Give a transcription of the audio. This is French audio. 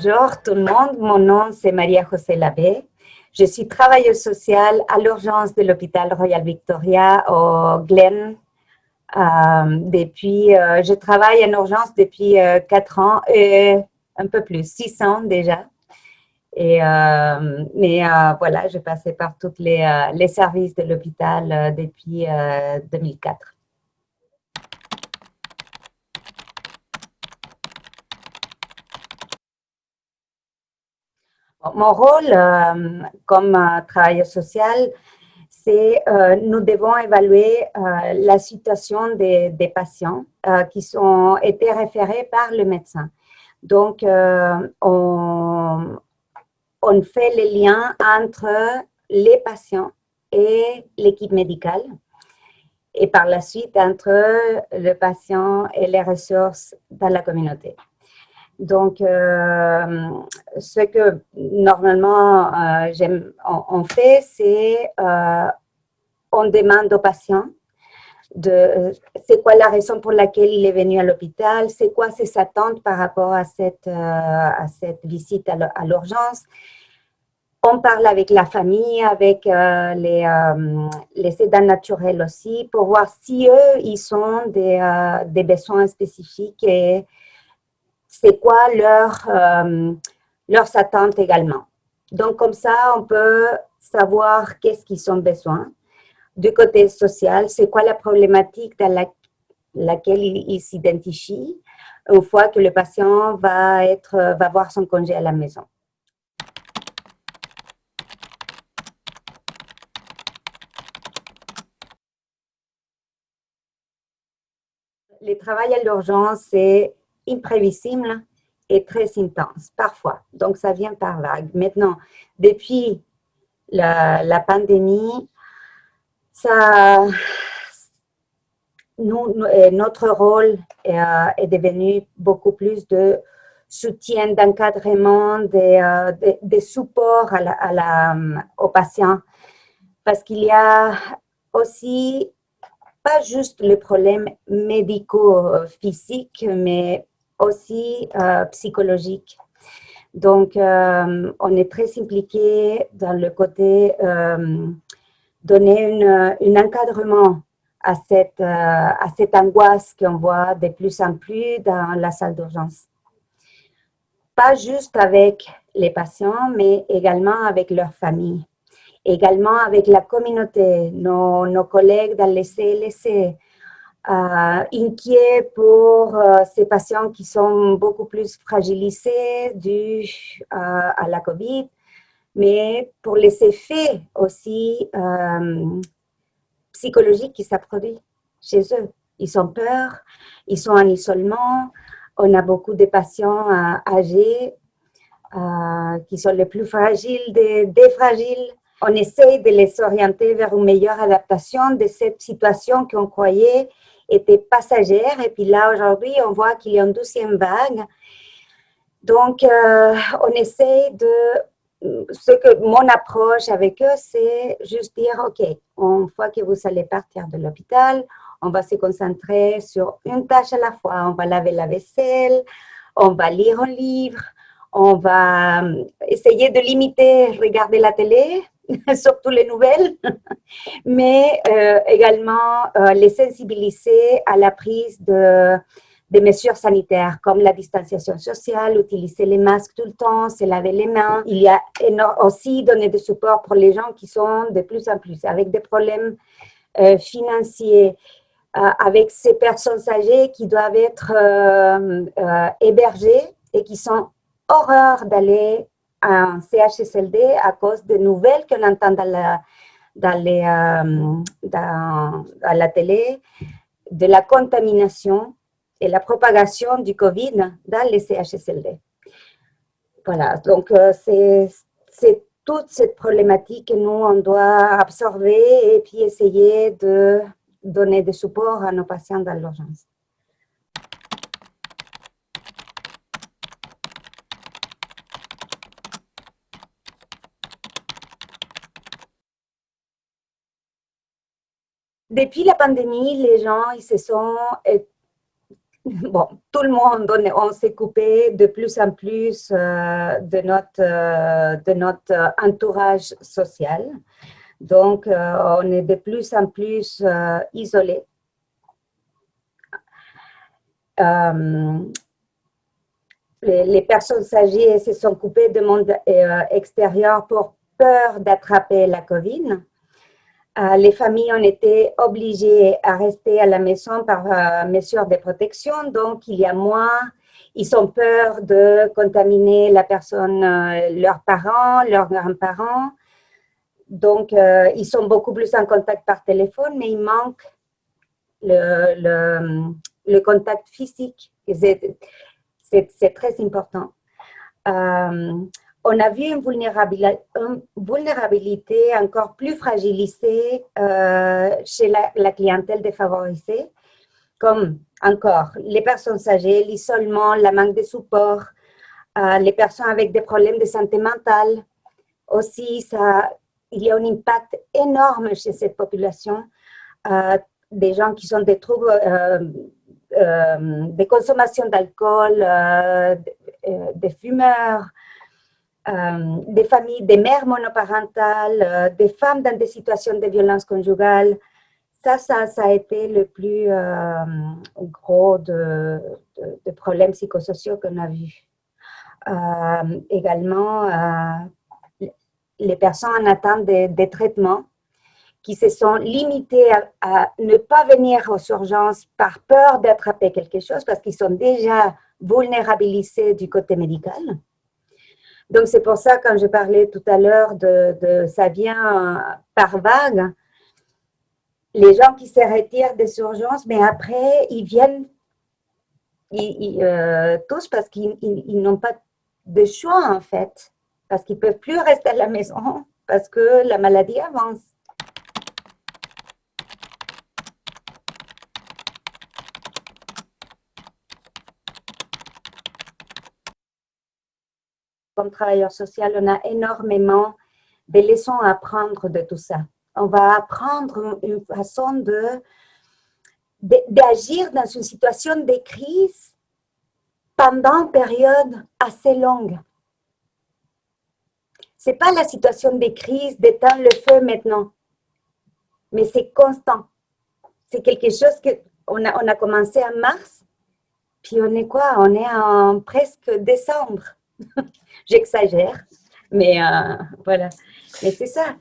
Bonjour tout le monde, mon nom c'est Maria José Labé. Je suis travailleuse sociale à l'urgence de l'hôpital Royal Victoria au Glen. Je travaille en urgence depuis 4 ans et un peu plus, 6 ans déjà. Voilà, je passais par tous les services de l'hôpital depuis 2004. Mon rôle comme travailleur social, c'est nous devons évaluer la situation des patients qui ont été référés par le médecin. Donc, on fait les liens entre les patients et l'équipe médicale et par la suite entre le patient et les ressources dans la communauté. Donc, ce que normalement on fait, c'est on demande au patient c'est quoi la raison pour laquelle il est venu à l'hôpital, c'est quoi ses attentes par rapport à cette visite à l'urgence. On parle avec la famille, avec les aidants naturels aussi, pour voir si eux, ils ont des besoins spécifiques et c'est quoi leurs attentes également. Donc, comme ça, on peut savoir qu'est-ce qu'ils ont besoin. Du côté social, c'est quoi la problématique dans laquelle il s'identifie une fois que le patient va avoir son congé à la maison. Le travail à l'urgence, c'est imprévisible et très intense, parfois. Donc, ça vient par vague. Maintenant, depuis la pandémie, notre rôle est devenu beaucoup plus de soutien, d'encadrement, de support aux patients. Parce qu'il y a aussi pas juste les problèmes médicaux physiques, mais aussi psychologiques. Donc, on est très impliqué dans le côté donner un encadrement à cette angoisse qu'on voit de plus en plus dans la salle d'urgence. Pas juste avec les patients, mais également avec leurs familles. Également avec la communauté, nos collègues dans les CLSC, inquiets pour ces patients qui sont beaucoup plus fragilisés dus à la COVID, mais pour les effets aussi psychologiques qui se produisent chez eux. Ils ont peur, ils sont en isolement, on a beaucoup de patients âgés qui sont les plus fragiles des fragiles. On essaie de les orienter vers une meilleure adaptation de cette situation qu'on croyait était passagère. Et puis là, aujourd'hui, on voit qu'il y a une 12e vague. Donc, on essaie mon approche avec eux, c'est juste dire, OK, une fois que vous allez partir de l'hôpital, on va se concentrer sur une tâche à la fois. On va laver la vaisselle, on va lire un livre, on va essayer de limiter, regarder la télé, surtout les nouvelles, mais également les sensibiliser à la prise des mesures sanitaires comme la distanciation sociale, utiliser les masques tout le temps, se laver les mains. Il y a aussi donner du support pour les gens qui sont de plus en plus avec des problèmes financiers, avec ces personnes âgées qui doivent être hébergées et qui sont horreur d'aller à un CHSLD à cause des nouvelles qu'on entend dans la télé, de la contamination et la propagation du COVID dans les CHSLD. Voilà, donc c'est toute cette problématique que nous, on doit absorber et puis essayer de donner du support à nos patients dans l'urgence. Depuis la pandémie, les gens ils se sont bon, tout le monde, on s'est coupé de plus en plus de notre entourage social. Donc, on est de plus en plus isolé. Les personnes âgées se sont coupées du monde extérieur pour peur d'attraper la COVID. Les familles ont été obligées à rester à la maison par mesure de protection, donc il y a moins, ils ont peur de contaminer la personne, leurs parents, leurs grands-parents, donc ils sont beaucoup plus en contact par téléphone, mais il manque le contact physique, c'est très important. On a vu une vulnérabilité encore plus fragilisée chez la clientèle défavorisée, comme encore les personnes âgées, l'isolement, la manque de support, les personnes avec des problèmes de santé mentale. Aussi, il y a un impact énorme chez cette population, des gens qui ont des troubles de consommation d'alcool, des fumeurs, des familles, des mères monoparentales, des femmes dans des situations de violence conjugale. Ça a été le plus gros de problèmes psychosociaux qu'on a vus. Également, les personnes en attente des traitements qui se sont limitées à ne pas venir aux urgences par peur d'attraper quelque chose parce qu'ils sont déjà vulnérabilisés du côté médical. Donc, c'est pour ça, quand je parlais tout à l'heure ça vient par vague, les gens qui se retirent des urgences, mais après, ils viennent tous parce qu'ils n'ont pas de choix, en fait, parce qu'ils ne peuvent plus rester à la maison, parce que la maladie avance. Comme travailleur social, on a énormément de leçons à apprendre de tout ça. On va apprendre une façon d'agir dans une situation de crise pendant une période assez longue. Ce n'est pas la situation de crise d'éteindre le feu maintenant, mais c'est constant. C'est quelque chose qu'on a commencé en mars, puis on est quoi? On est en presque décembre. J'exagère, mais voilà. Mais c'est ça.